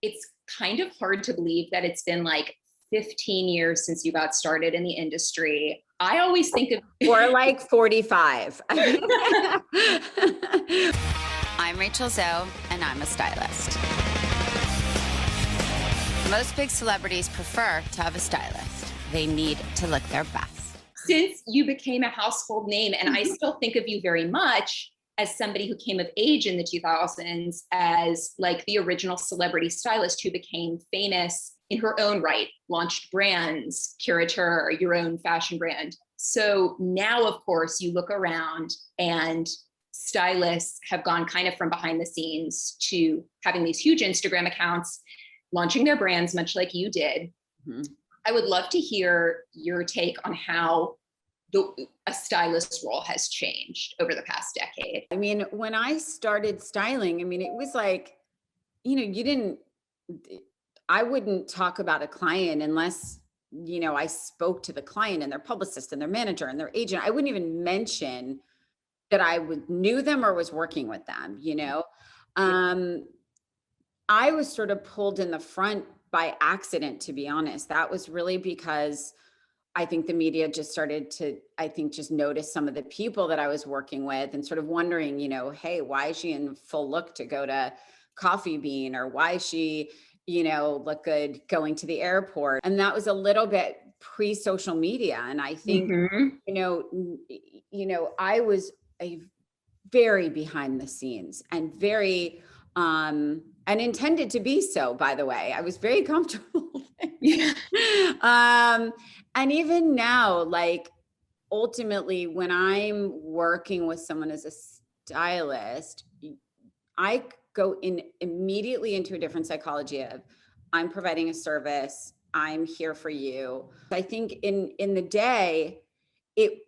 it's kind of hard to believe that it's been like 15 years since you got started in the industry. I always think of or like 45. I'm Rachel Zoe, and I'm a stylist. Most big celebrities prefer to have a stylist. They need to look their best. Since you became a household name, and I still think of you very much as somebody who came of age in the 2000s as like the original celebrity stylist who became famous in her own right, launched brands, curator, your own fashion brand. So now, of course, you look around and stylists have gone kind of from behind the scenes to having these huge Instagram accounts, launching their brands, much like you did. Mm-hmm. I would love to hear your take on how a stylist role has changed over the past decade. I mean, when I started styling, I mean, it was like, I wouldn't talk about a client unless, I spoke to the client and their publicist and their manager and their agent. I wouldn't even mention that I knew them or was working with them, I was sort of pulled in the front by accident, to be honest. That was really because I think the media just started to, just notice some of the people that I was working with and sort of wondering, hey, why is she in full look to go to Coffee Bean, or why is she, look good going to the airport? And that was a little bit pre-social media. And I think, I was a very behind the scenes and very, and intended to be so, by the way. I was very comfortable. Yeah. And even now, like, ultimately, when I'm working with someone as a stylist, I go in immediately into a different psychology of, I'm providing a service, I'm here for you. I think in the day,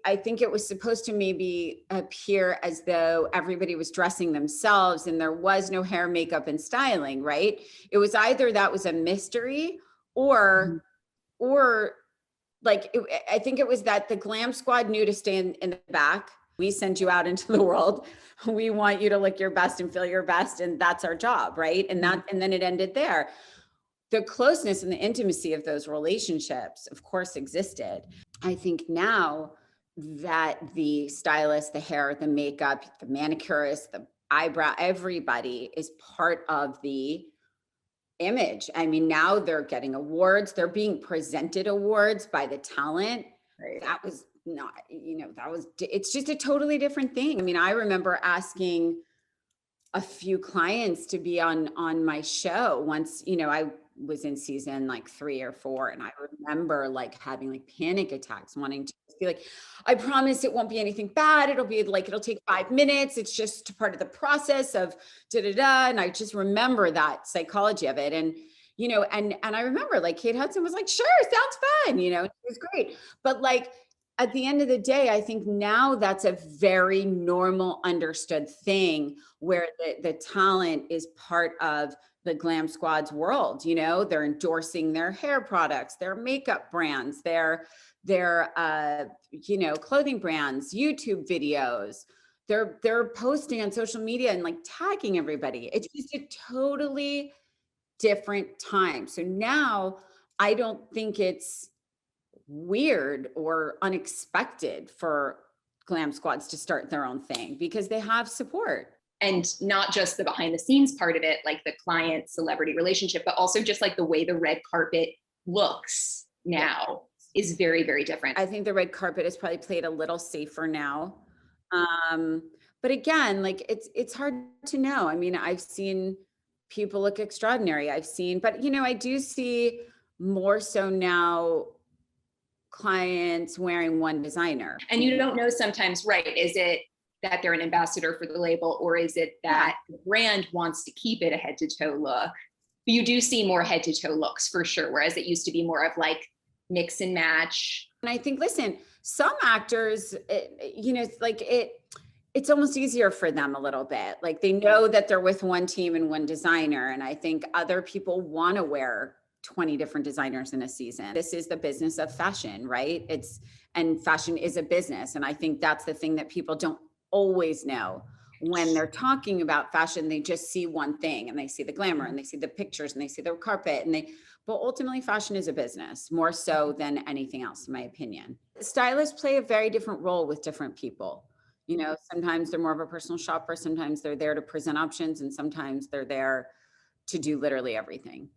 I think it was supposed to maybe appear as though everybody was dressing themselves and there was no hair, makeup, and styling, right? It was either that was a mystery or like, I think it was that the Glam squad knew to stand in the back. We send you out into the world. We want you to look your best and feel your best. And that's our job, right? And then it ended there. The closeness and the intimacy of those relationships, of course, existed. I think now that the stylist, the hair, the makeup, the manicurist, the eyebrow, everybody is part of the image. I mean, now they're getting awards. They're being presented awards by the talent. Right. That was not, it's just a totally different thing. I mean, I remember asking a few clients to be on my show once, I was in season like 3 or 4. And I remember like having like panic attacks, wanting to be like, I promise it won't be anything bad. It'll take 5 minutes. It's just part of the process of da-da-da. And I just remember that psychology of it. And, and I remember like Kate Hudson was like, sure, sounds fun. It was great. But like, at the end of the day, I think now that's a very normal, understood thing where the talent is part of the Glam Squad's world. They're endorsing their hair products, their makeup brands, their clothing brands, YouTube videos. They're posting on social media and like tagging everybody. It's just a totally different time. So now I don't think it's weird or unexpected for Glam Squads to start their own thing because they have support. And not just the behind the scenes part of it, like the client celebrity relationship, but also just like the way the red carpet looks now is very, very different. I think the red carpet has probably played a little safer now. But again, like it's hard to know. I mean, I've seen people look extraordinary. But I do see more so now clients wearing one designer. And you don't know sometimes, right? Is it that they're an ambassador for the label, or is it that the brand wants to keep it a head to toe look? You do see more head to toe looks for sure, whereas it used to be more of like mix and match. And I think, listen, some actors, it's almost easier for them a little bit. Like they know that they're with one team and one designer. And I think other people want to wear 20 different designers in a season. This is the business of fashion, right? And fashion is a business. And I think that's the thing that people don't always know when they're talking about fashion, they just see one thing, and they see the glamour, and they see the pictures, and they see the carpet, but ultimately fashion is a business more so than anything else, in my opinion. Stylists play a very different role with different people. You know, sometimes they're more of a personal shopper. Sometimes they're there to present options, and sometimes they're there to do literally everything.